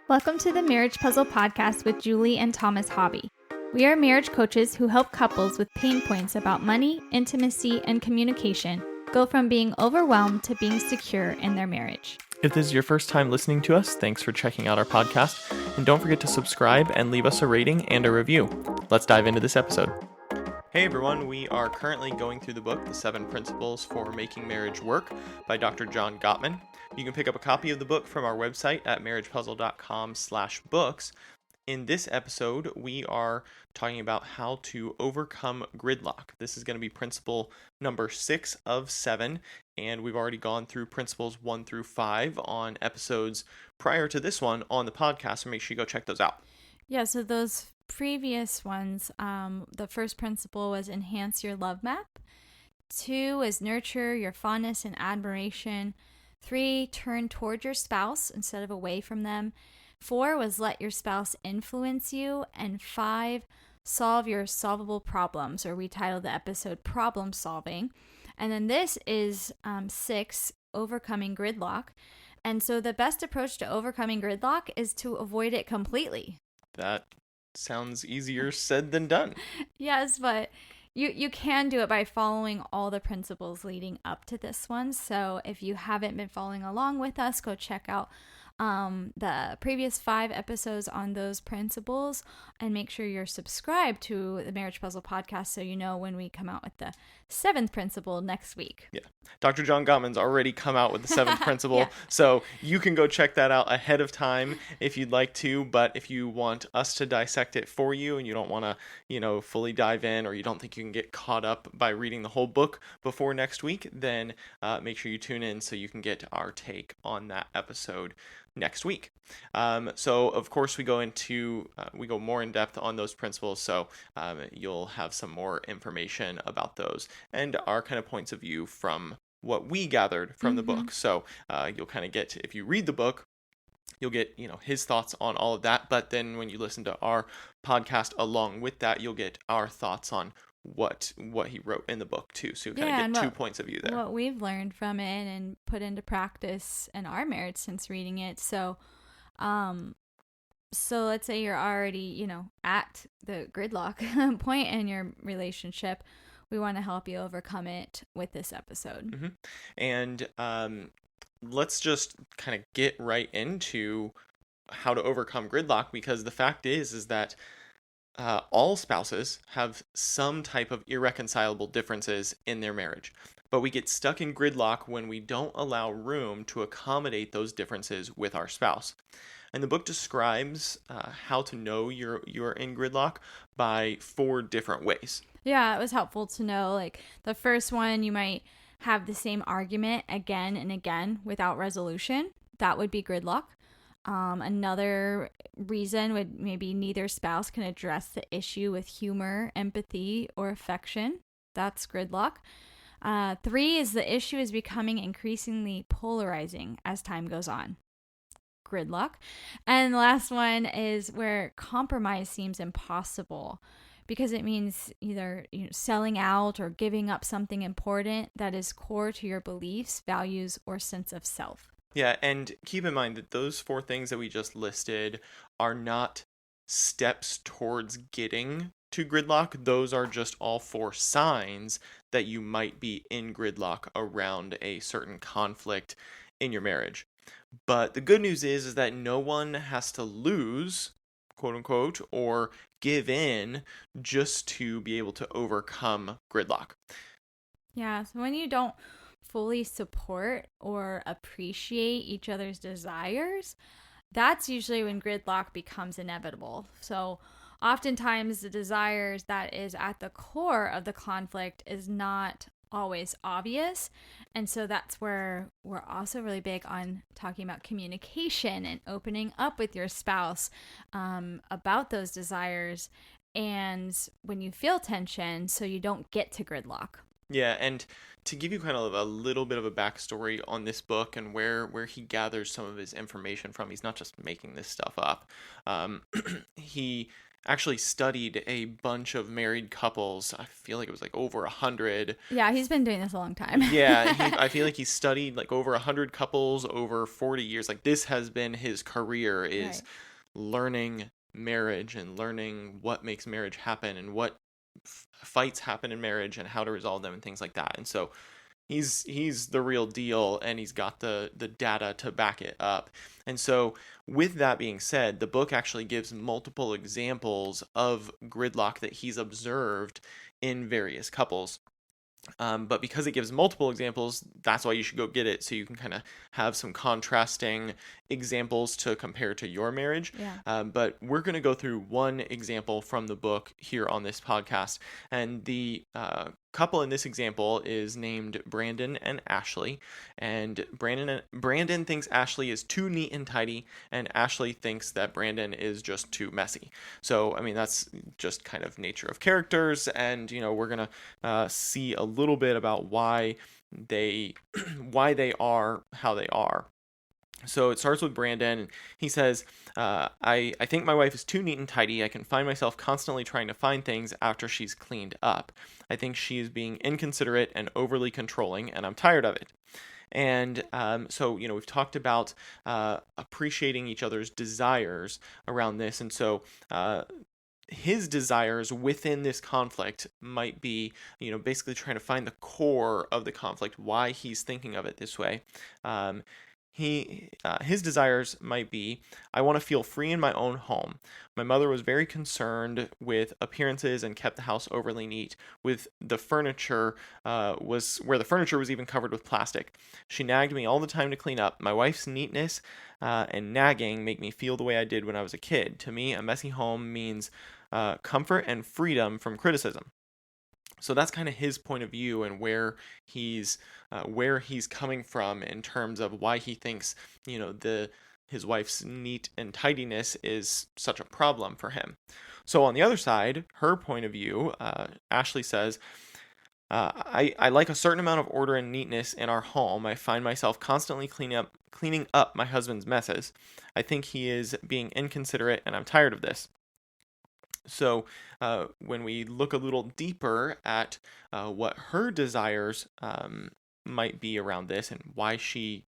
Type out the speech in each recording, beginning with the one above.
Welcome to the Marriage Puzzle Podcast with Julie and Thomas Hobby. We are marriage coaches who help couples with pain points about money, intimacy, and communication go from being overwhelmed to being secure in their marriage. If this is your first time listening to us, thanks for checking out our podcast. And don't forget to subscribe and leave us a rating and a review. Let's dive into this episode. Hey everyone, we are currently going through the book, The 7 Principles for Making Marriage Work by Dr. John Gottman. You can pick up a copy of the book from our website at marriagepuzzle.com/books. In this episode, we are talking about how to overcome gridlock. This is going to be principle number 6 of 7, and we've already gone through principles 1 through 5 on episodes prior to this one on the podcast, so make sure you go check those out. Yeah, so those previous ones, the first principle was enhance your love map. 2 is nurture your fondness and admiration. 3, turn toward your spouse instead of away from them. 4 was let your spouse influence you. And 5, solve your solvable problems, or we titled the episode Problem Solving. And then this is 6, overcoming gridlock. And so the best approach to overcoming gridlock is to avoid it completely. That sounds easier said than done. Yes, but you can do it by following all the principles leading up to this one. So if you haven't been following along with us, go check out the previous 5 episodes on those principles, and make sure you're subscribed to the Marriage Puzzle Podcast so you know when we come out with the 7th principle next week. Yeah. Dr. John Gottman's already come out with the 7th principle, Yeah. So you can go check that out ahead of time if you'd like to, but if you want us to dissect it for you and you don't want to, fully dive in, or you don't think you can get caught up by reading the whole book before next week, then make sure you tune in so you can get our take on that episode next week. So of course we go more in depth on those principles, so you'll have some more information about those and our kind of points of view from what we gathered from the book. So you'll kind of get, if you read the book, you'll get his thoughts on all of that, but then when you listen to our podcast along with that, you'll get our thoughts on what he wrote in the book too. So you kind of get 2 points of view there. What we've learned from it and put into practice in our marriage since reading it. So let's say you're already, at the gridlock point in your relationship. We want to help you overcome it with this episode. Mm-hmm. And let's just kind of get right into how to overcome gridlock, because the fact is that all spouses have some type of irreconcilable differences in their marriage, but we get stuck in gridlock when we don't allow room to accommodate those differences with our spouse. And the book describes how to know you're in gridlock by 4 different ways. Yeah, it was helpful to know, like the first one, you might have the same argument again and again without resolution. That would be gridlock. Another reason would maybe neither spouse can address the issue with humor, empathy, or affection. That's gridlock. 3 is the issue is becoming increasingly polarizing as time goes on. Gridlock. And the last one is where compromise seems impossible, because it means either selling out or giving up something important that is core to your beliefs, values, or sense of self. Yeah, and keep in mind that those 4 things that we just listed are not steps towards getting to gridlock. Those are just all 4 signs that you might be in gridlock around a certain conflict in your marriage. But the good news is that no one has to lose, quote unquote, or give in just to be able to overcome gridlock. Yeah, so when you don't fully support or appreciate each other's desires, that's usually when gridlock becomes inevitable. So oftentimes the desires that is at the core of the conflict is not always obvious. And so that's where we're also really big on talking about communication and opening up with your spouse about those desires, and when you feel tension, so you don't get to gridlock. Yeah, and to give you kind of a little bit of a backstory on this book and where he gathers some of his information from, he's not just making this stuff up. He actually studied a bunch of married couples. I feel like it was like over 100. Yeah, he's been doing this a long time. Yeah, I feel like he studied like over 100 couples over 40 years. Like this has been his career, is Right. learning marriage and learning what makes marriage happen and what fights happen in marriage and how to resolve them and things like that. And so he's the real deal, and he's got the data to back it up. And so with that being said, the book actually gives multiple examples of gridlock that he's observed in various couples. But because it gives multiple examples, that's why you should go get it, so you can kind of have some contrasting examples to compare to your marriage. Yeah. But we're going to go through one example from the book here on this podcast. And the couple in this example is named Brandon and Ashley. And Brandon thinks Ashley is too neat and tidy, and Ashley thinks that Brandon is just too messy. So, I mean, that's just kind of nature of characters, and we're gonna see a little bit about why they are how they are. So it starts with Brandon. He says, I think my wife is too neat and tidy. I can find myself constantly trying to find things after she's cleaned up. I think she is being inconsiderate and overly controlling, and I'm tired of it. And so, we've talked about appreciating each other's desires around this. And so, his desires within this conflict might be, basically trying to find the core of the conflict, why he's thinking of it this way. His desires might be, I want to feel free in my own home. My mother was very concerned with appearances and kept the house overly neat. With the furniture where the furniture was even covered with plastic. She nagged me all the time to clean up. My wife's neatness and nagging make me feel the way I did when I was a kid. To me, a messy home means comfort and freedom from criticism. So that's kind of his point of view, and he's where he's coming from in terms of why he thinks his wife's neat and tidiness is such a problem for him. So on the other side, her point of view, Ashley says, I like a certain amount of order and neatness in our home. I find myself constantly cleaning up my husband's messes. I think he is being inconsiderate, and I'm tired of this. So when we look a little deeper at what her desires might be around this and why she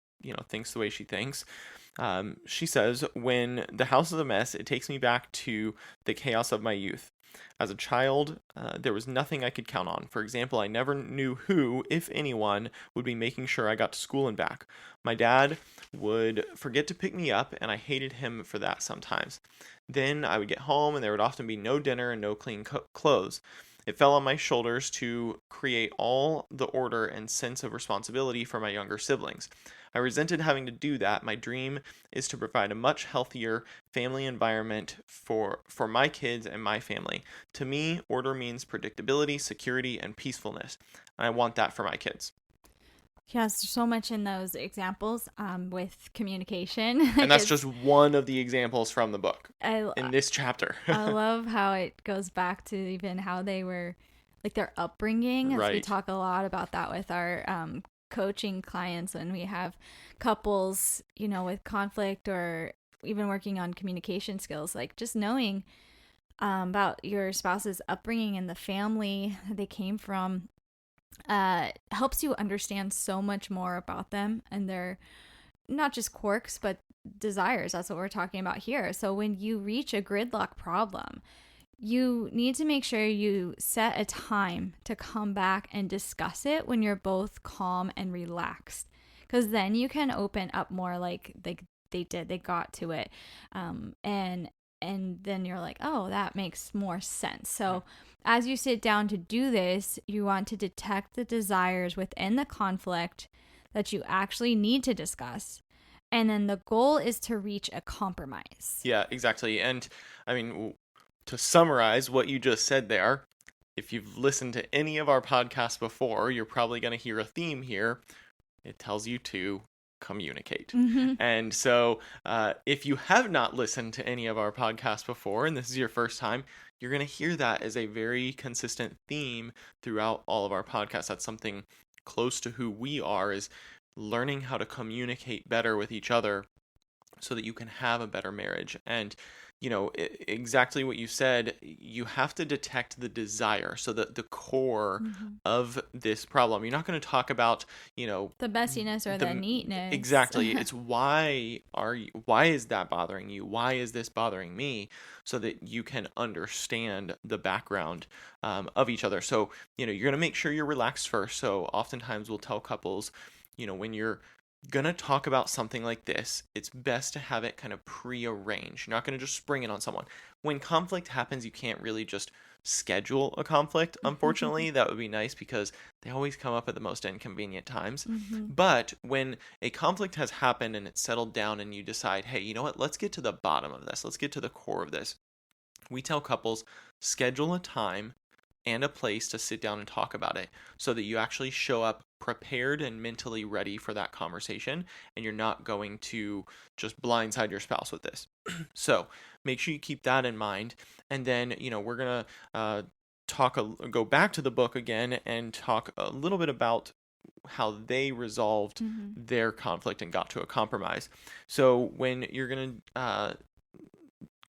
thinks the way she thinks, she says, when the house is a mess, it takes me back to the chaos of my youth. As a child, there was nothing I could count on. For example, I never knew who, if anyone, would be making sure I got to school and back. My dad would forget to pick me up, and I hated him for that sometimes. Then I would get home, and there would often be no dinner and no clean clothes. It fell on my shoulders to create all the order and sense of responsibility for my younger siblings. I resented having to do that. My dream is to provide a much healthier family environment for my kids and my family. To me, order means predictability, security, and peacefulness. And I want that for my kids. Yes, so much in those examples with communication. And that's just one of the examples from the book in this chapter. I love how it goes back to even how they were, like their upbringing. As Right. We talk a lot about that with our coaching clients when we have couples, with conflict or even working on communication skills, like just knowing about your spouse's upbringing and the family they came from helps you understand so much more about them and their not just quirks but desires. That's what we're talking about here. So when you reach a gridlock problem, you need to make sure you set a time to come back and discuss it when you're both calm and relaxed, because then you can open up more like they got to it, and then you're like, oh, that makes more sense. So as you sit down to do this, you want to detect the desires within the conflict that you actually need to discuss. And then the goal is to reach a compromise. Yeah, exactly. And I mean, to summarize what you just said there, if you've listened to any of our podcasts before, you're probably going to hear a theme here. It tells you to communicate. Mm-hmm. And so if you have not listened to any of our podcasts before, and this is your first time, you're going to hear that as a very consistent theme throughout all of our podcasts. That's something close to who we are, is learning how to communicate better with each other so that you can have a better marriage. And exactly what you said, you have to detect the desire. So that the core Mm-hmm. of this problem, you're not going to talk about, The messiness or the the neatness. exactly. It's why is that bothering you? Why is this bothering me? So that you can understand the background of each other. So, you're going to make sure you're relaxed first. So oftentimes we'll tell couples, when you're gonna talk about something like this, it's best to have it kind of pre-arranged. You're not gonna just spring it on someone. When conflict happens, you can't really just schedule a conflict. Unfortunately, that would be nice because they always come up at the most inconvenient times. Mm-hmm. But when a conflict has happened and it's settled down and you decide, hey, you know what? Let's get to the bottom of this. Let's get to the core of this. We tell couples, schedule a time and a place to sit down and talk about it so that you actually show up prepared and mentally ready for that conversation, and you're not going to just blindside your spouse with this. So make sure you keep that in mind. And then, we're going to go back to the book again and talk a little bit about how they resolved Mm-hmm. their conflict and got to a compromise. So when you're going to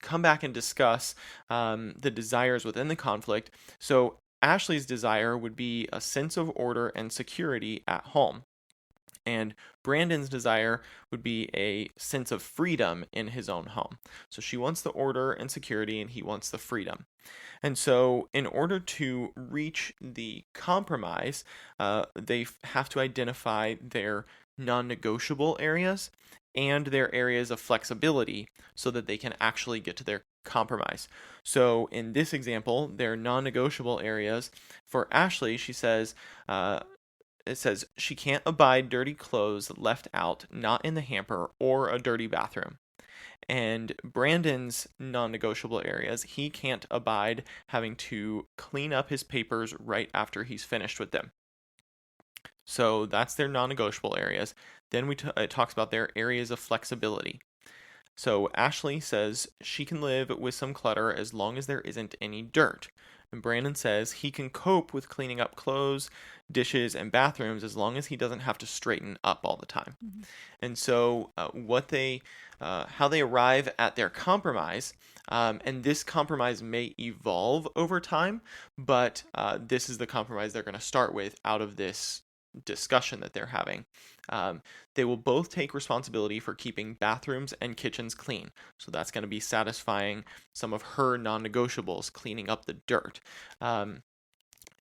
come back and discuss the desires within the conflict. So Ashley's desire would be a sense of order and security at home. And Brandon's desire would be a sense of freedom in his own home. So she wants the order and security, and he wants the freedom. And so, in order to reach the compromise, they have to identify their non negotiable areas and their areas of flexibility so that they can actually get to their compromise. So, in this example, their non negotiable areas for Ashley, she says, it says she can't abide dirty clothes left out, not in the hamper, or a dirty bathroom. And Brandon's non-negotiable areas, he can't abide having to clean up his papers right after he's finished with them. So that's their non-negotiable areas. Then it talks about their areas of flexibility. So Ashley says she can live with some clutter as long as there isn't any dirt. And Brandon says he can cope with cleaning up clothes, dishes, and bathrooms as long as he doesn't have to straighten up all the time. Mm-hmm. And so how they arrive at their compromise, and this compromise may evolve over time, but this is the compromise they're going to start with out of this discussion that they're having. They will both take responsibility for keeping bathrooms and kitchens clean. So that's going to be satisfying some of her non-negotiables, cleaning up the dirt.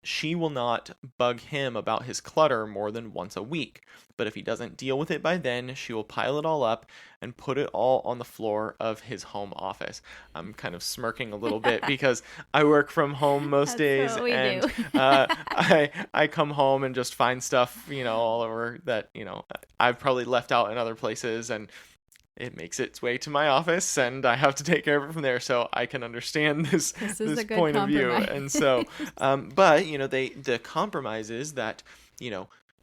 She will not bug him about his clutter more than once a week. But if he doesn't deal with it by then, she will pile it all up and put it all on the floor of his home office. I'm kind of smirking a little bit because I work from home most days, what we and do. I come home and just find stuff, all over that, I've probably left out in other places, and it makes its way to my office, and I have to take care of it from there. So I can understand this This is a good point of view. compromise. And so, but the compromise is that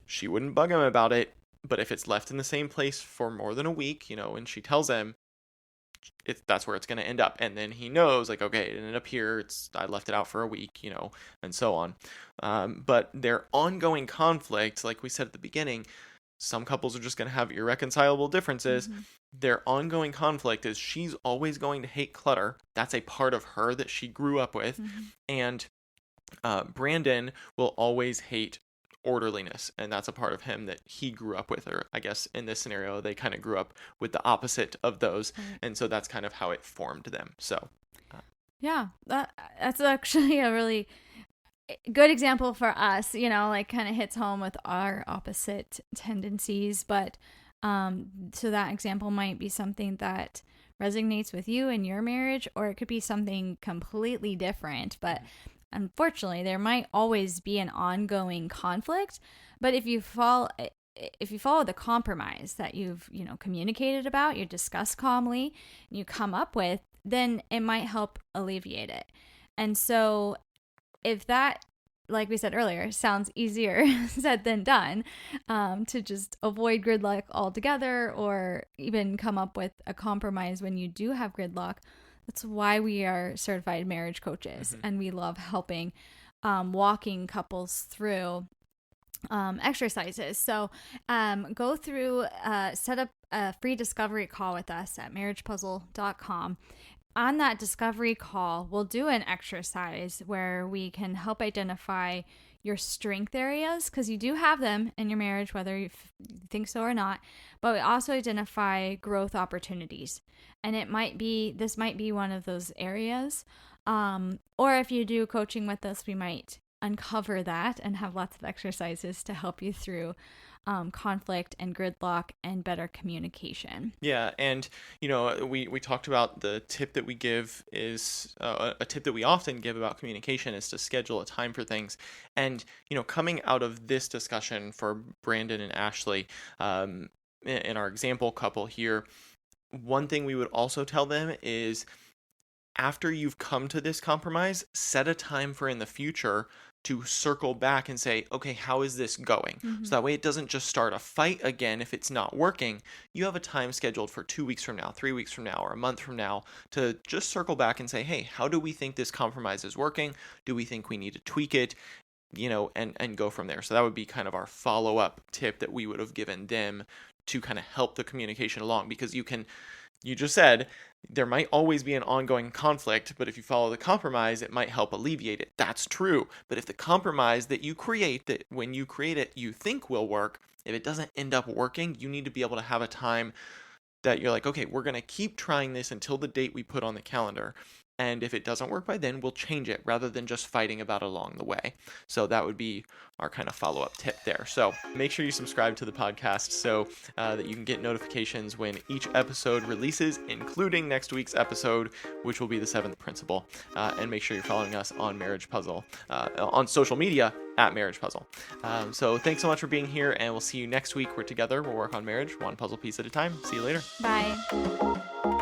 she wouldn't bug him about it, but if it's left in the same place for more than a week, and she tells him, that's where it's going to end up, and then he knows, like, okay, it ended up here. I left it out for a week, and so on. But their ongoing conflict, like we said at the beginning, some couples are just going to have irreconcilable differences. Mm-hmm. Their ongoing conflict is she's always going to hate clutter. That's a part of her that she grew up with. Mm-hmm. And Brandon will always hate orderliness, and that's a part of him that he grew up with. Or I guess in this scenario, they kind of grew up with the opposite of those. Right. And so that's kind of how it formed them. So Yeah, that's actually a really good example for us, like kind of hits home with our opposite tendencies. But so that example might be something that resonates with you in your marriage, or it could be something completely different. But unfortunately, there might always be an ongoing conflict. But if you follow the compromise that you've communicated about, you discuss calmly, and you come up with, then it might help alleviate it. And so if that, like we said earlier, sounds easier said than done, to just avoid gridlock altogether, or even come up with a compromise when you do have gridlock, that's why we are certified marriage coaches. Mm-hmm. And we love helping walking couples through exercises. So go through, set up a free discovery call with us at marriagepuzzle.com. on that discovery call, we'll do an exercise where we can help identify your strength areas, because you do have them in your marriage, whether you think so or not, but we also identify growth opportunities. And this might be one of those areas. Or if you do coaching with us, we might uncover that and have lots of exercises to help you through conflict and gridlock and better communication. Yeah, and we talked about the tip that we give is a tip that we often give about communication is to schedule a time for things. And coming out of this discussion for Brandon and Ashley, in our example couple here, one thing we would also tell them is, after you've come to this compromise, set a time for in the future to circle back and say, okay, how is this going? Mm-hmm. So that way it doesn't just start a fight again if it's not working. You have a time scheduled for 2 weeks from now, 3 weeks from now, or a month from now to just circle back and say, hey, how do we think this compromise is working? Do we think we need to tweak it? And go from there. So that would be kind of our follow-up tip that we would have given them to kind of help the communication along, because you just said there might always be an ongoing conflict, but if you follow the compromise, it might help alleviate it. That's true. But if the compromise that you create, that when you create it, you think will work, if it doesn't end up working, you need to be able to have a time that you're like, okay, we're going to keep trying this until the date we put on the calendar. And if it doesn't work by then, we'll change it rather than just fighting about it along the way. So that would be our kind of follow-up tip there. So make sure you subscribe to the podcast so that you can get notifications when each episode releases, including next week's episode, which will be the 7th principle. And make sure you're following us on Marriage Puzzle, on social media at Marriage Puzzle. So thanks so much for being here, and we'll see you next week. We're together. We'll work on marriage, one puzzle piece at a time. See you later. Bye.